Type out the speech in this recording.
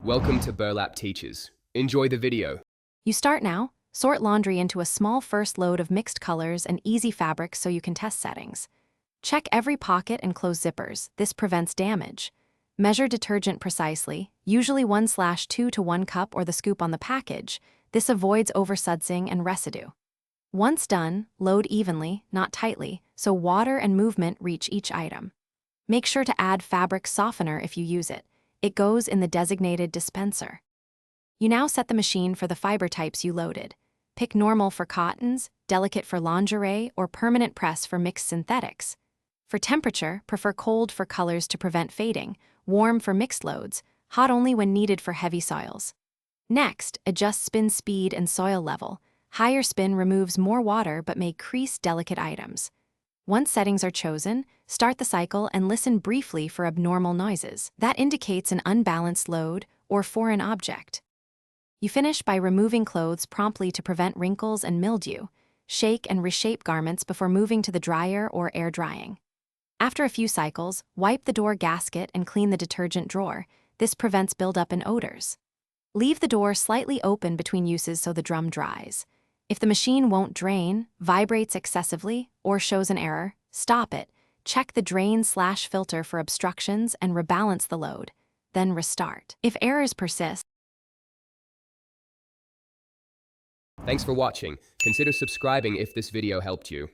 Welcome to Burlap Teachers. Enjoy the video. You start now. Sort laundry into a small first load of mixed colors and easy fabrics so you can test settings. Check every pocket and close zippers. This prevents damage. Measure detergent precisely, usually 1/2 to 1 cup or the scoop on the package. This avoids oversudsing and residue. Once done, load evenly, not tightly, so water and movement reach each item. Make sure to add fabric softener if you use it. It goes in the designated dispenser. You now set the machine for the fiber types you loaded. Pick normal for cottons, delicate for lingerie, or permanent press for mixed synthetics. For temperature, prefer cold for colors to prevent fading, warm for mixed loads, hot only when needed for heavy soils. Next, adjust spin speed and soil level. Higher spin removes more water but may crease delicate items. Once settings are chosen, start the cycle and listen briefly for abnormal noises. That indicates an unbalanced load or foreign object. You finish by removing clothes promptly to prevent wrinkles and mildew. Shake and reshape garments before moving to the dryer or air drying. After a few cycles, wipe the door gasket and clean the detergent drawer. This prevents buildup and odors. Leave the door slightly open between uses so the drum dries. If the machine won't drain, vibrates excessively, or shows an error, stop it. Check the drain/filter for obstructions and rebalance the load. Then restart. If errors persist, Thanks for watching. Consider subscribing if this video helped you.